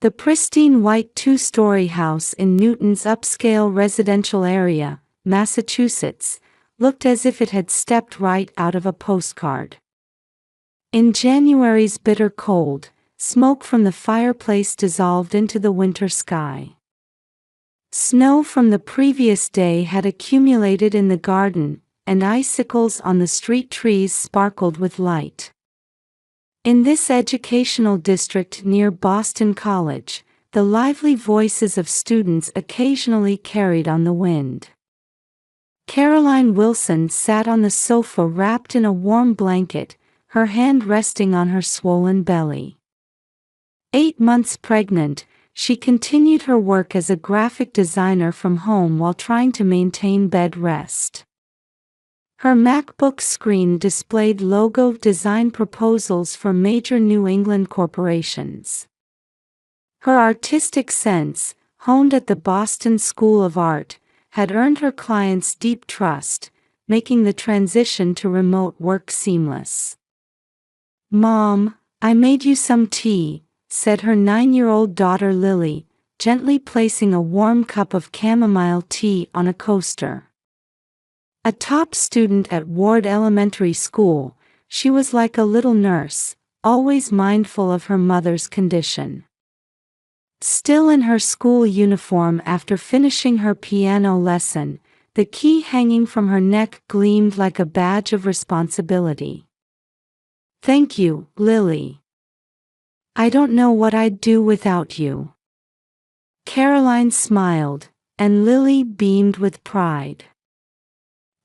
The pristine white two-story house in Newton's upscale residential area, Massachusetts, looked as if it had stepped right out of a postcard. In January's bitter cold, smoke from the fireplace dissolved into the winter sky. Snow from the previous day had accumulated in the garden, and icicles on the street trees sparkled with light. In this educational district near Boston College, the lively voices of students occasionally carried on the wind. Caroline Wilson sat on the sofa wrapped in a warm blanket, her hand resting on her swollen belly. 8 months pregnant, she continued her work as a graphic designer from home while trying to maintain bed rest. Her MacBook screen displayed logo design proposals for major New England corporations. Her artistic sense, honed at the Boston School of Art, had earned her clients' deep trust, making the transition to remote work seamless. "Mom, I made you some tea," said her 9-year-old daughter Lily, gently placing a warm cup of chamomile tea on a coaster. A top student at Ward Elementary School, she was like a little nurse, always mindful of her mother's condition. Still in her school uniform after finishing her piano lesson, the key hanging from her neck gleamed like a badge of responsibility. "Thank you, Lily. I don't know what I'd do without you." Caroline smiled, and Lily beamed with pride.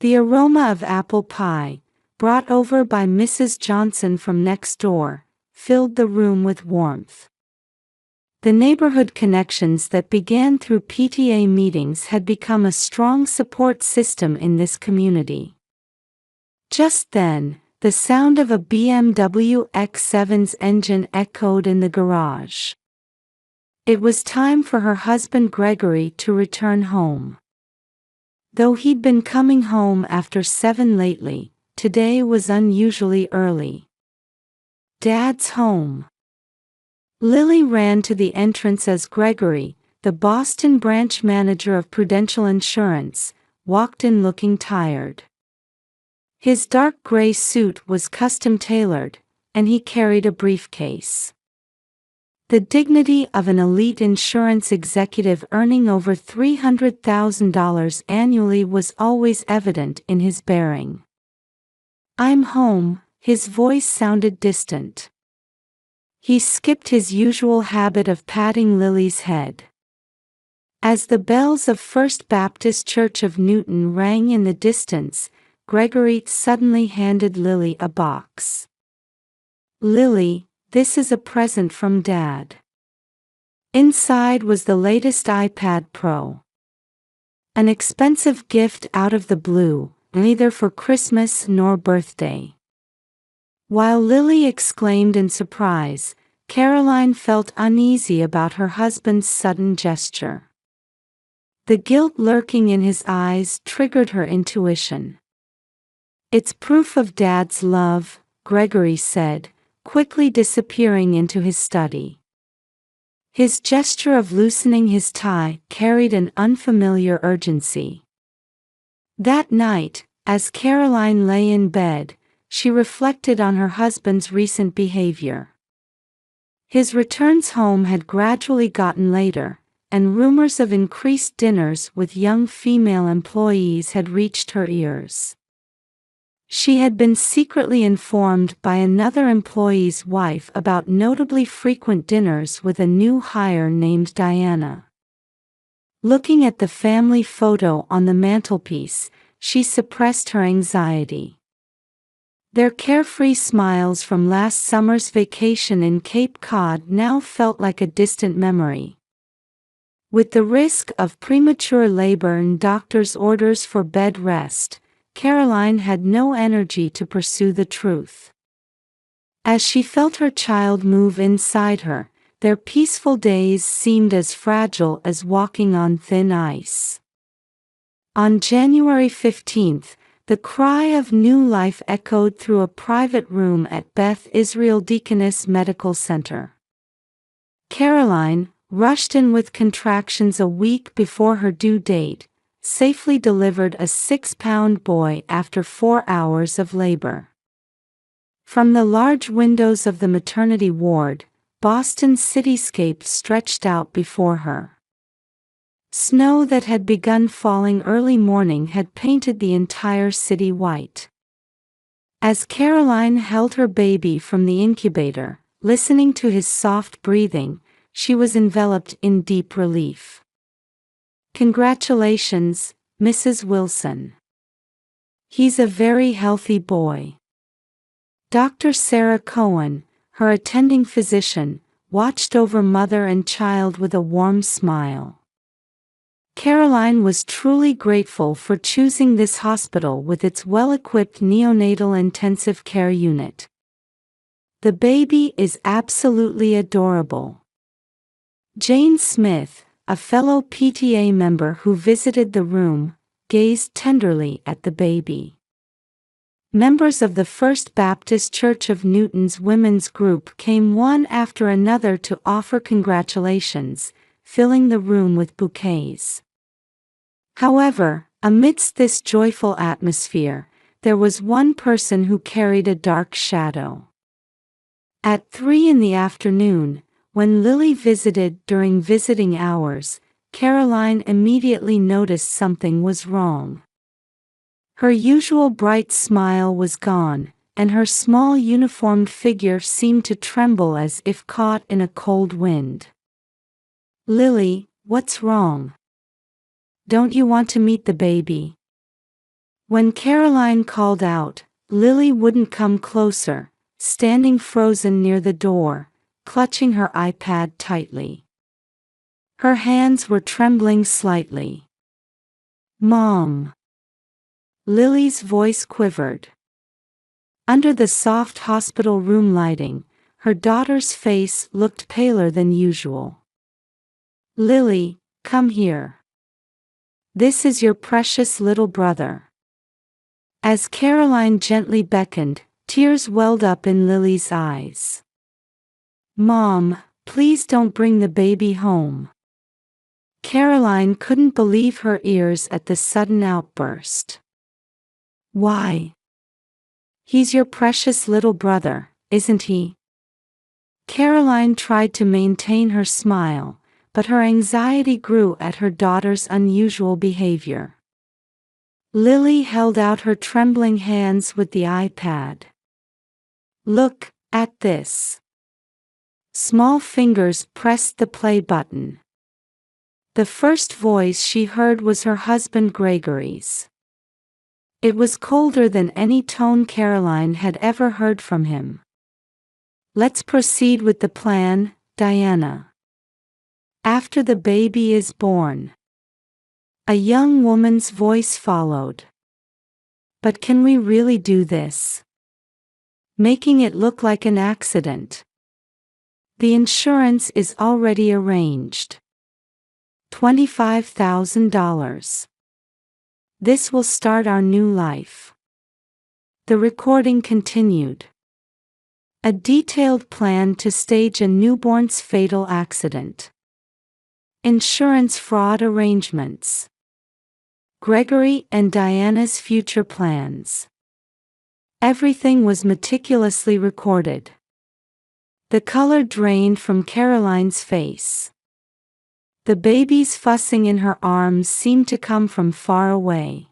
The aroma of apple pie, brought over by Mrs. Johnson from next door, filled the room with warmth. The neighborhood connections that began through PTA meetings had become a strong support system in this community. Just then, the sound of a BMW X7's engine echoed in the garage. It was time for her husband Gregory to return home. Though he'd been coming home after 7 lately, today was unusually early. "Dad's home." Lily ran to the entrance as Gregory, the Boston branch manager of Prudential Insurance, walked in looking tired. His dark gray suit was custom-tailored, and he carried a briefcase. The dignity of an elite insurance executive earning over $300,000 annually was always evident in his bearing. "I'm home," his voice sounded distant. He skipped his usual habit of patting Lily's head. As the bells of First Baptist Church of Newton rang in the distance, Gregory suddenly handed Lily a box. "Lily, this is a present from Dad." Inside was the latest iPad Pro. An expensive gift out of the blue, neither for Christmas nor birthday. While Lily exclaimed in surprise, Caroline felt uneasy about her husband's sudden gesture. The guilt lurking in his eyes triggered her intuition. "It's proof of Dad's love," Gregory said, quickly disappearing into his study. His gesture of loosening his tie carried an unfamiliar urgency. That night, as Caroline lay in bed, she reflected on her husband's recent behavior. His returns home had gradually gotten later, and rumors of increased dinners with young female employees had reached her ears. She had been secretly informed by another employee's wife about notably frequent dinners with a new hire named Diana. Looking at the family photo on the mantelpiece, she suppressed her anxiety. Their carefree smiles from last summer's vacation in Cape Cod now felt like a distant memory. With the risk of premature labor and doctor's orders for bed rest, Caroline had no energy to pursue the truth. As she felt her child move inside her, their peaceful days seemed as fragile as walking on thin ice. On January 15th, the cry of new life echoed through a private room at Beth Israel Deaconess Medical Center. Caroline, rushed in with contractions a week before her due date, safely delivered a 6-pound boy after 4 hours of labor. From the large windows of the maternity ward, Boston's cityscape stretched out before her. Snow that had begun falling early morning had painted the entire city white. As Caroline held her baby from the incubator, listening to his soft breathing, she was enveloped in deep relief. "Congratulations, Mrs. Wilson. He's a very healthy boy." Dr. Sarah Cohen, her attending physician, watched over mother and child with a warm smile. Caroline was truly grateful for choosing this hospital with its well-equipped neonatal intensive care unit. "The baby is absolutely adorable." Jane Smith, a fellow PTA member who visited the room, gazed tenderly at the baby. Members of the First Baptist Church of Newton's women's group came one after another to offer congratulations, filling the room with bouquets. However, amidst this joyful atmosphere, there was one person who carried a dark shadow. At 3 in the afternoon, when Lily visited during visiting hours, Caroline immediately noticed something was wrong. Her usual bright smile was gone, and her small uniformed figure seemed to tremble as if caught in a cold wind. "Lily, what's wrong? Don't you want to meet the baby?" When Caroline called out, Lily wouldn't come closer, standing frozen near the door, clutching her iPad tightly. Her hands were trembling slightly. "Mom." Lily's voice quivered. Under the soft hospital room lighting, her daughter's face looked paler than usual. "Lily, come here. This is your precious little brother." As Caroline gently beckoned, tears welled up in Lily's eyes. "Mom, please don't bring the baby home." Caroline couldn't believe her ears at the sudden outburst. "Why? He's your precious little brother, isn't he?" Caroline tried to maintain her smile, but her anxiety grew at her daughter's unusual behavior. Lily held out her trembling hands with the iPad. "Look at this." Small fingers pressed the play button. The first voice she heard was her husband Gregory's. It was colder than any tone Caroline had ever heard from him. "Let's proceed with the plan, Diana. After the baby is born." A young woman's voice followed. "But can we really do this? Making it look like an accident. The insurance is already arranged. $25,000. This will start our new life." The recording continued. A detailed plan to stage a newborn's fatal accident. Insurance fraud arrangements. Gregory and Diana's future plans. Everything was meticulously recorded. The color drained from Caroline's face. The baby's fussing in her arms seemed to come from far away.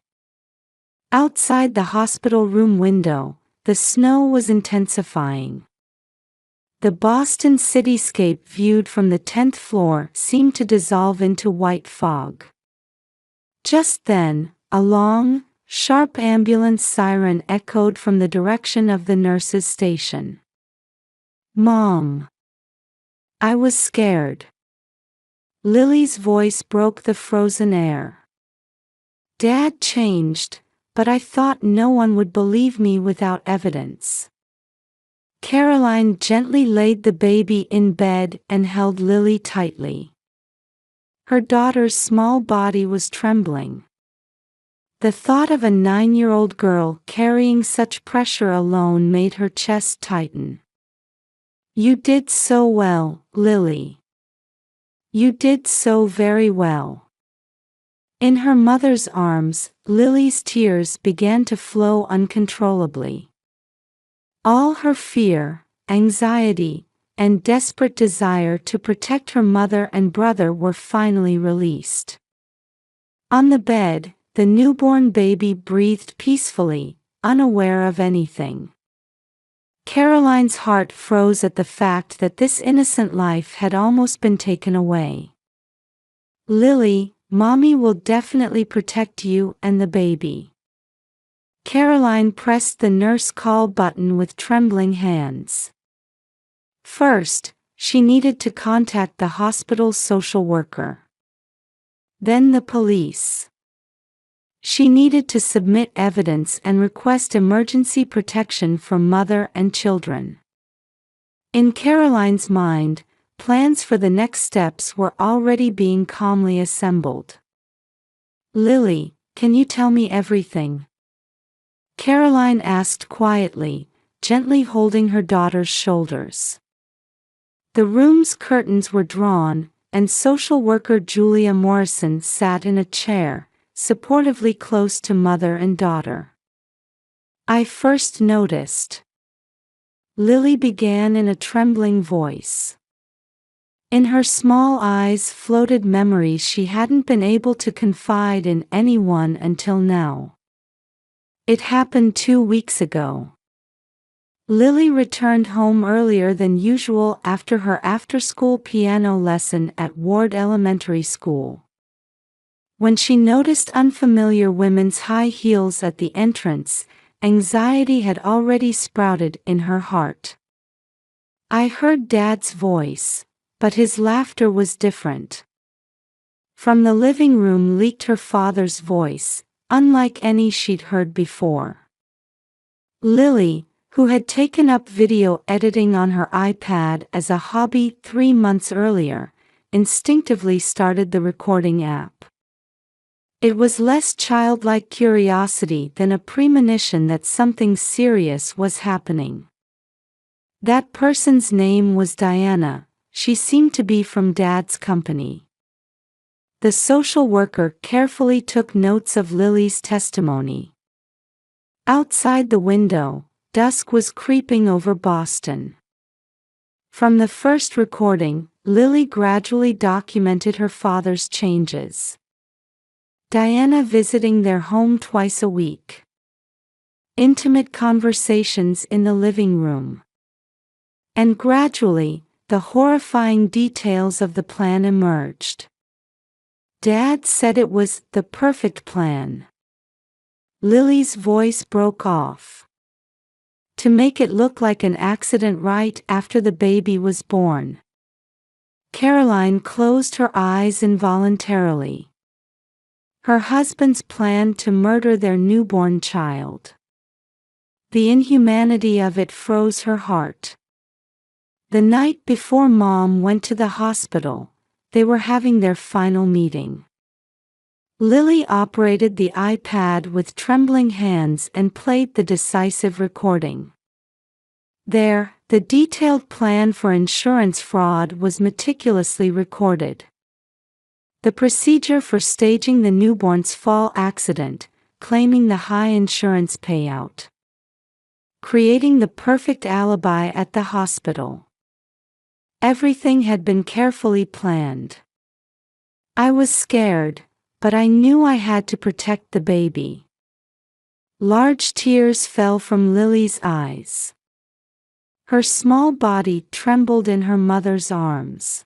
Outside the hospital room window, the snow was intensifying. The Boston cityscape viewed from the 10th floor seemed to dissolve into white fog. Just then, a long, sharp ambulance siren echoed from the direction of the nurse's station. "Mom. I was scared." Lily's voice broke the frozen air. "Dad changed, but I thought no one would believe me without evidence." Caroline gently laid the baby in bed and held Lily tightly. Her daughter's small body was trembling. The thought of a 9-year-old girl carrying such pressure alone made her chest tighten. "You did so well, Lily." You did so very well." In her mother's arms, Lily's tears began to flow uncontrollably. All her fear, anxiety, and desperate desire to protect her mother and brother were finally released. On the bed, the newborn baby breathed peacefully, unaware of anything. Caroline's heart froze at the fact that this innocent life had almost been taken away. "Lily, Mommy will definitely protect you and the baby." Caroline pressed the nurse call button with trembling hands. First, she needed to contact the hospital's social worker. Then the police. She needed to submit evidence and request emergency protection for mother and children. In Caroline's mind, plans for the next steps were already being calmly assembled. "Lily, can you tell me everything?" Caroline asked quietly, gently holding her daughter's shoulders. The room's curtains were drawn, and social worker Julia Morrison sat in a chair, supportively close to mother and daughter. "I first noticed," Lily began in a trembling voice. In her small eyes floated memories she hadn't been able to confide in anyone until now. "It happened 2 weeks ago." Lily returned home earlier than usual after her after-school piano lesson at Ward Elementary School. When she noticed unfamiliar women's high heels at the entrance, anxiety had already sprouted in her heart. "I heard Dad's voice, but his laughter was different." From the living room leaked her father's voice, unlike any she'd heard before. Lily, who had taken up video editing on her iPad as a hobby 3 months earlier, instinctively started the recording app. It was less childlike curiosity than a premonition that something serious was happening. That person's name was Diana. She seemed to be from Dad's company. The social worker carefully took notes of Lily's testimony. Outside the window, dusk was creeping over Boston. From the first recording, Lily gradually documented her father's changes. Diana visiting their home twice a week. Intimate conversations in the living room. And gradually, the horrifying details of the plan emerged. Dad said it was the perfect plan. Lily's voice broke off. To make it look like an accident right after the baby was born. Caroline closed her eyes involuntarily. Her husband's plan to murder their newborn child. The inhumanity of it froze her heart. The night before Mom went to the hospital, they were having their final meeting. Lily operated the iPad with trembling hands and played the decisive recording. There, the detailed plan for insurance fraud was meticulously recorded. The procedure for staging the newborn's fall accident, claiming the high insurance payout. Creating the perfect alibi at the hospital. Everything had been carefully planned. I was scared, but I knew I had to protect the baby. Large tears fell from Lily's eyes. Her small body trembled in her mother's arms.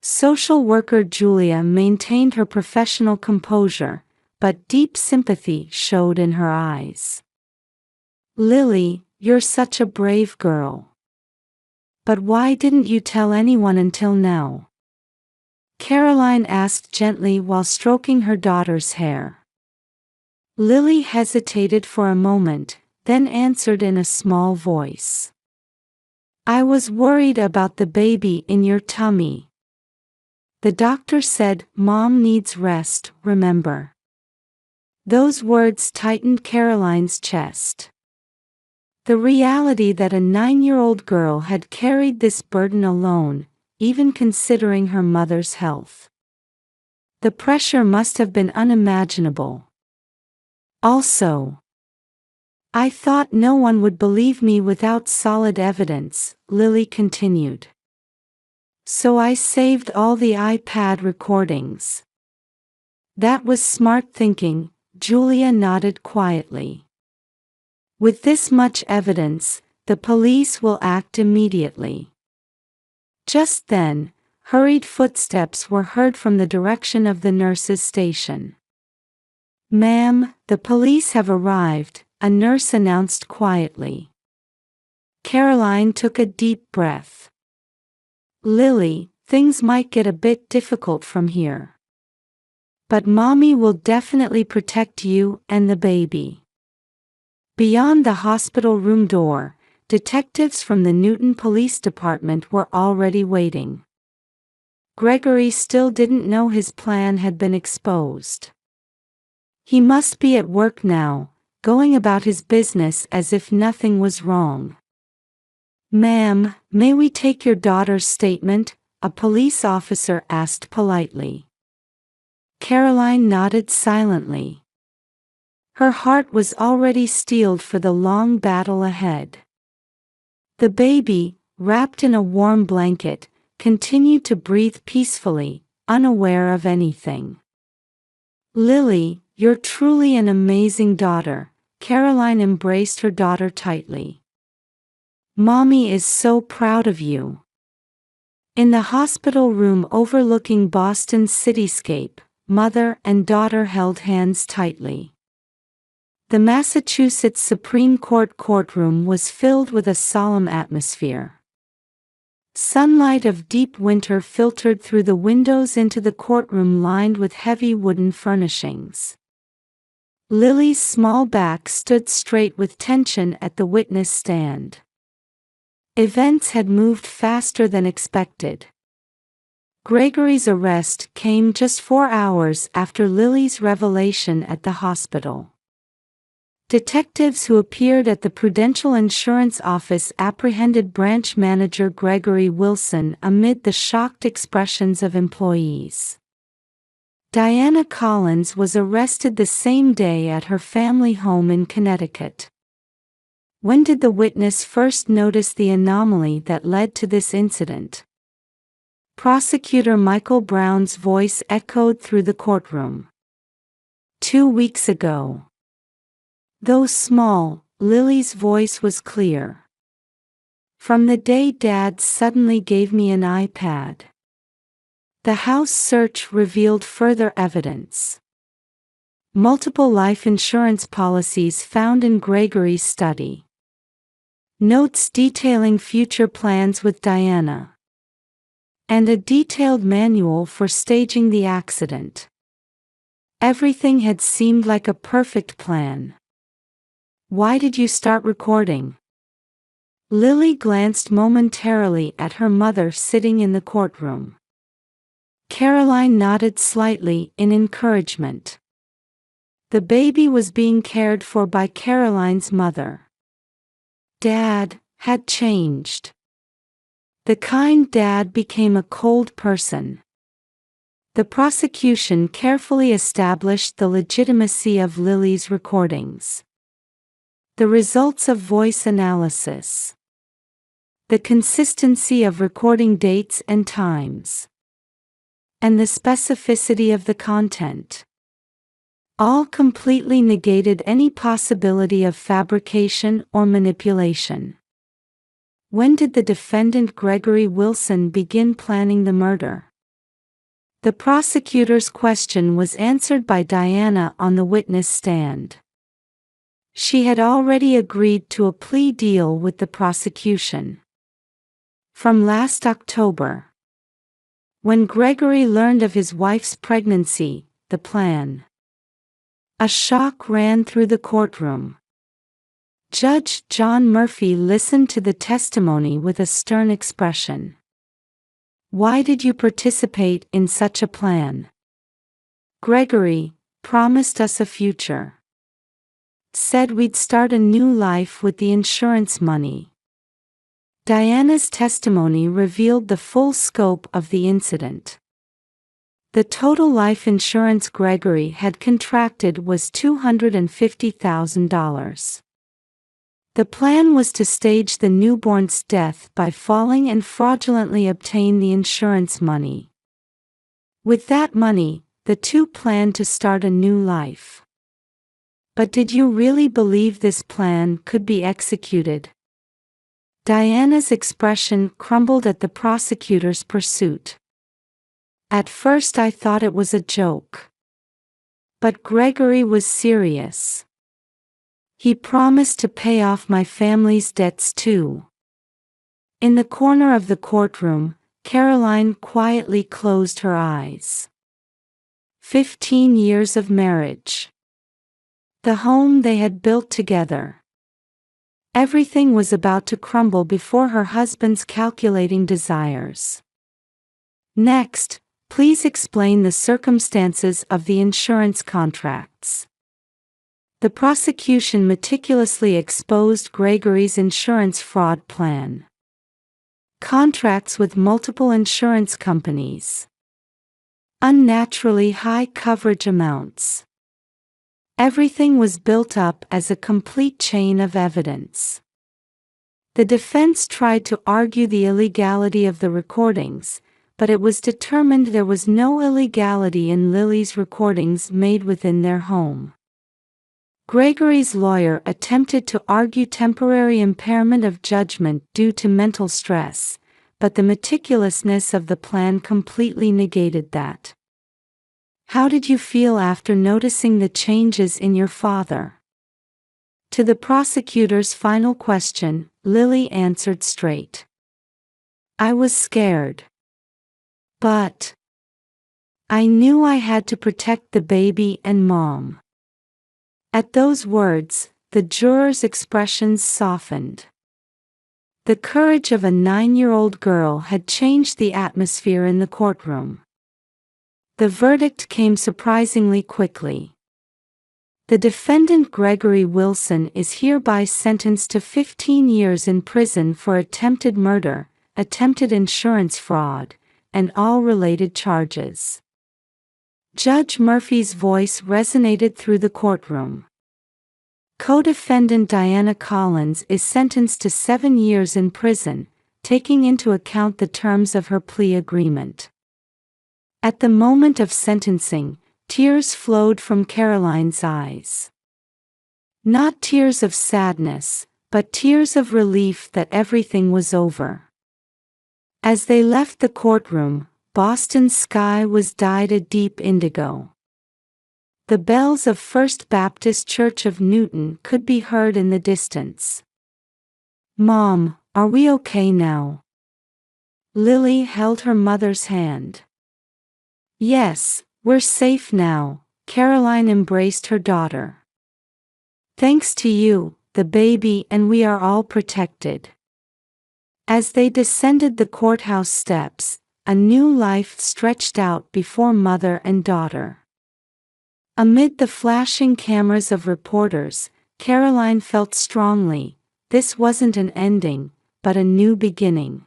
Social worker Julia maintained her professional composure, but deep sympathy showed in her eyes. "Lily, you're such a brave girl. But why didn't you tell anyone until now?" Caroline asked gently while stroking her daughter's hair. Lily hesitated for a moment, then answered in a small voice. "I was worried about the baby in your tummy. The doctor said Mom needs rest, remember?" Those words tightened Caroline's chest. The reality that a 9-year-old girl had carried this burden alone, even considering her mother's health. The pressure must have been unimaginable. Also, I thought no one would believe me without solid evidence, Lily continued. So I saved all the iPad recordings. That was smart thinking, Julia nodded quietly. With this much evidence, the police will act immediately. Just then, hurried footsteps were heard from the direction of the nurse's station. "Ma'am, the police have arrived," a nurse announced quietly. Caroline took a deep breath. "Lily, things might get a bit difficult from here. But Mommy will definitely protect you and the baby." Beyond the hospital room door, detectives from the Newton Police Department were already waiting. Gregory still didn't know his plan had been exposed. He must be at work now, going about his business as if nothing was wrong. "Ma'am, may we take your daughter's statement?" a police officer asked politely. Caroline nodded silently. Her heart was already steeled for the long battle ahead. The baby, wrapped in a warm blanket, continued to breathe peacefully, unaware of anything. "Lily, you're truly an amazing daughter," Caroline embraced her daughter tightly. "Mommy is so proud of you." In the hospital room overlooking Boston's cityscape, mother and daughter held hands tightly. The Massachusetts Supreme Court courtroom was filled with a solemn atmosphere. Sunlight of deep winter filtered through the windows into the courtroom lined with heavy wooden furnishings. Lily's small back stood straight with tension at the witness stand. Events had moved faster than expected. Gregory's arrest came just 4 hours after Lily's revelation at the hospital. Detectives who appeared at the Prudential Insurance Office apprehended branch manager Gregory Wilson amid the shocked expressions of employees. Diana Collins was arrested the same day at her family home in Connecticut. When did the witness first notice the anomaly that led to this incident? Prosecutor Michael Brown's voice echoed through the courtroom. 2 weeks ago. Though small, Lily's voice was clear. From the day Dad suddenly gave me an iPad. The house search revealed further evidence. Multiple life insurance policies found in Gregory's study. Notes detailing future plans with Diana. And a detailed manual for staging the accident. Everything had seemed like a perfect plan. "Why did you start recording?" Lily glanced momentarily at her mother sitting in the courtroom. Caroline nodded slightly in encouragement. The baby was being cared for by Caroline's mother. Dad had changed. The kind dad became a cold person. The prosecution carefully established the legitimacy of Lily's recordings. The results of voice analysis. The consistency of recording dates and times. And the specificity of the content. All completely negated any possibility of fabrication or manipulation. When did the defendant Gregory Wilson begin planning the murder? The prosecutor's question was answered by Diana on the witness stand. She had already agreed to a plea deal with the prosecution. From last October. When Gregory learned of his wife's pregnancy, the plan. A shock ran through the courtroom. Judge John Murphy listened to the testimony with a stern expression. "Why did you participate in such a plan?" "Gregory promised us a future. Said we'd start a new life with the insurance money." Diana's testimony revealed the full scope of the incident. The total life insurance Gregory had contracted was $250,000. The plan was to stage the newborn's death by falling and fraudulently obtain the insurance money. With that money, the two planned to start a new life. But did you really believe this plan could be executed? Diana's expression crumbled at the prosecutor's pursuit. At first I thought it was a joke. But Gregory was serious. He promised to pay off my family's debts too. In the corner of the courtroom, Caroline quietly closed her eyes. 15 years of marriage. The home they had built together. Everything was about to crumble before her husband's calculating desires. Next, please explain the circumstances of the insurance contracts. The prosecution meticulously exposed Gregory's insurance fraud plan. Contracts with multiple insurance companies. Unnaturally high coverage amounts. Everything was built up as a complete chain of evidence. The defense tried to argue the illegality of the recordings, but it was determined there was no illegality in Lily's recordings made within their home. Gregory's lawyer attempted to argue temporary impairment of judgment due to mental stress, but the meticulousness of the plan completely negated that. How did you feel after noticing the changes in your father? To the prosecutor's final question, Lily answered straight. I was scared. But I knew I had to protect the baby and Mom. At those words, the jurors' expressions softened. The courage of a 9-year-old girl had changed the atmosphere in the courtroom. The verdict came surprisingly quickly. The defendant Gregory Wilson is hereby sentenced to 15 years in prison for attempted murder, attempted insurance fraud, and all related charges. Judge Murphy's voice resonated through the courtroom. Co-defendant Diana Collins is sentenced to 7 years in prison, taking into account the terms of her plea agreement. At the moment of sentencing, tears flowed from Caroline's eyes. Not tears of sadness, but tears of relief that everything was over. As they left the courtroom, Boston's sky was dyed a deep indigo. The bells of First Baptist Church of Newton could be heard in the distance. Mom, are we okay now? Lily held her mother's hand. Yes, we're safe now, Caroline embraced her daughter. Thanks to you, the baby and we are all protected. As they descended the courthouse steps, a new life stretched out before mother and daughter. Amid the flashing cameras of reporters, Caroline felt strongly, this wasn't an ending, but a new beginning.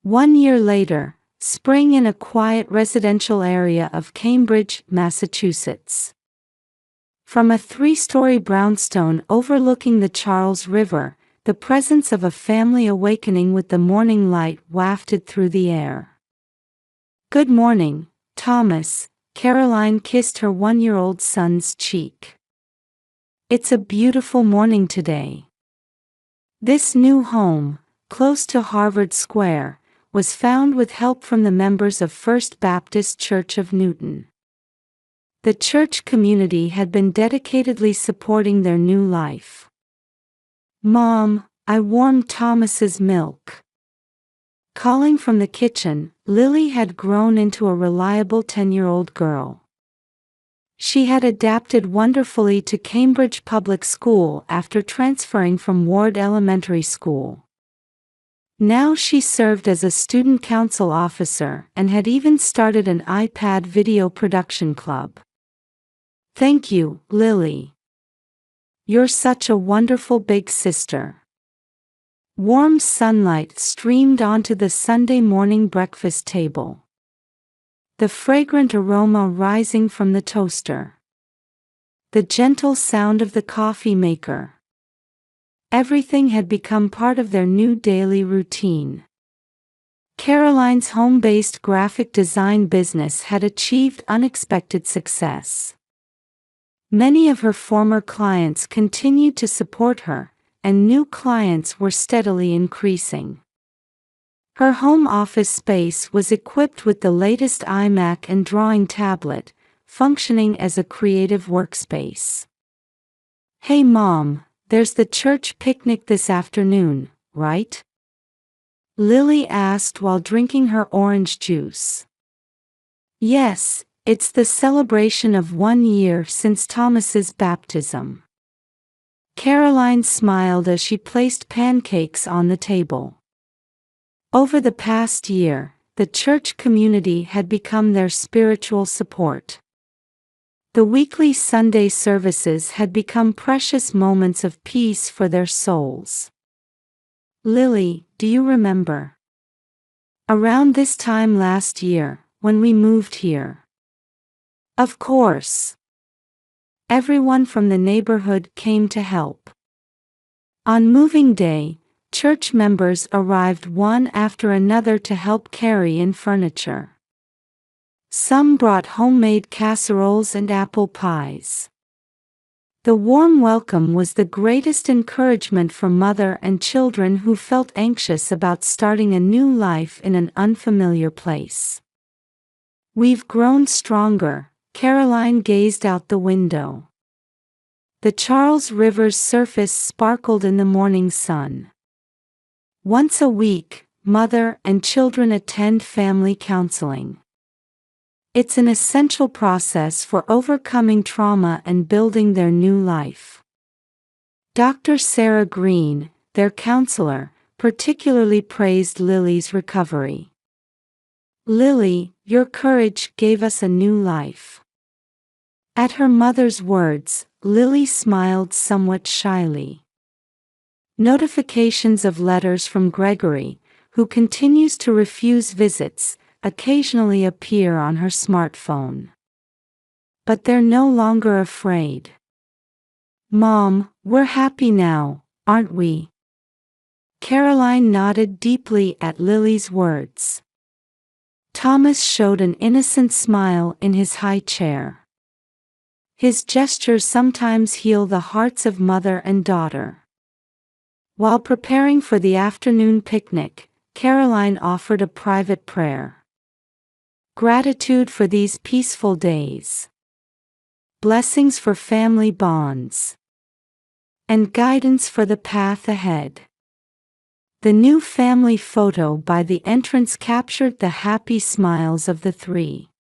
1 year later, spring in a quiet residential area of Cambridge, Massachusetts. From a 3-story brownstone overlooking the Charles River, the presence of a family awakening with the morning light wafted through the air. Good morning, Thomas, Caroline kissed her 1-year-old son's cheek. It's a beautiful morning today. This new home, close to Harvard Square, was found with help from the members of First Baptist Church of Newton. The church community had been dedicatedly supporting their new life. Mom, I warmed Thomas's milk. Calling from the kitchen, Lily had grown into a reliable 10-year-old girl. She had adapted wonderfully to Cambridge Public School after transferring from Ward Elementary School. Now she served as a student council officer and had even started an iPad video production club. Thank you, Lily. You're such a wonderful big sister. Warm sunlight streamed onto the Sunday morning breakfast table, the fragrant aroma rising from the toaster, the gentle sound of the coffee maker. Everything had become part of their new daily routine. Caroline's home-based graphic design business had achieved unexpected success. Many of her former clients continued to support her, and new clients were steadily increasing. Her home office space was equipped with the latest iMac and drawing tablet, functioning as a creative workspace. "Hey Mom, there's the church picnic this afternoon, right?" Lily asked while drinking her orange juice. "Yes, it's the celebration of 1 year since Thomas's baptism." Caroline smiled as she placed pancakes on the table. Over the past year, the church community had become their spiritual support. The weekly Sunday services had become precious moments of peace for their souls. "Lily, do you remember? Around this time last year, when we moved here?" "Of course." Everyone from the neighborhood came to help. On moving day, church members arrived one after another to help carry in furniture. Some brought homemade casseroles and apple pies. The warm welcome was the greatest encouragement for mother and children who felt anxious about starting a new life in an unfamiliar place. "We've grown stronger," Caroline gazed out the window. The Charles River's surface sparkled in the morning sun. Once a week, mother and children attend family counseling. It's an essential process for overcoming trauma and building their new life. Dr. Sarah Green, their counselor, particularly praised Lily's recovery. "Lily, your courage gave us a new life." At her mother's words, Lily smiled somewhat shyly. Notifications of letters from Gregory, who continues to refuse visits, occasionally appear on her smartphone. But they're no longer afraid. "Mom, we're happy now, aren't we?" Caroline nodded deeply at Lily's words. Thomas showed an innocent smile in his high chair. His gestures sometimes heal the hearts of mother and daughter. While preparing for the afternoon picnic, Caroline offered a private prayer. Gratitude for these peaceful days. Blessings for family bonds. And guidance for the path ahead. The new family photo by the entrance captured the happy smiles of the three.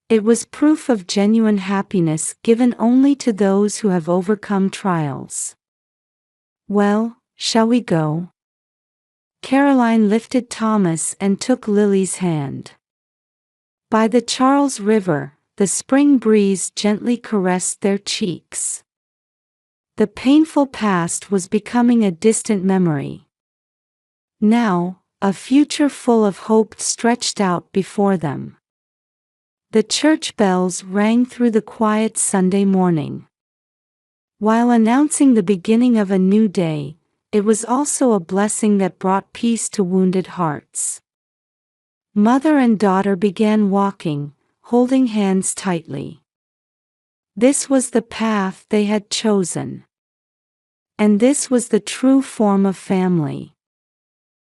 It was proof of genuine happiness given only to those who have overcome trials. "Well, shall we go?" Caroline lifted Thomas and took Lily's hand. By the Charles River, the spring breeze gently caressed their cheeks. The painful past was becoming a distant memory. Now, a future full of hope stretched out before them. The church bells rang through the quiet Sunday morning. While announcing the beginning of a new day, it was also a blessing that brought peace to wounded hearts. Mother and daughter began walking, holding hands tightly. This was the path they had chosen. And this was the true form of family.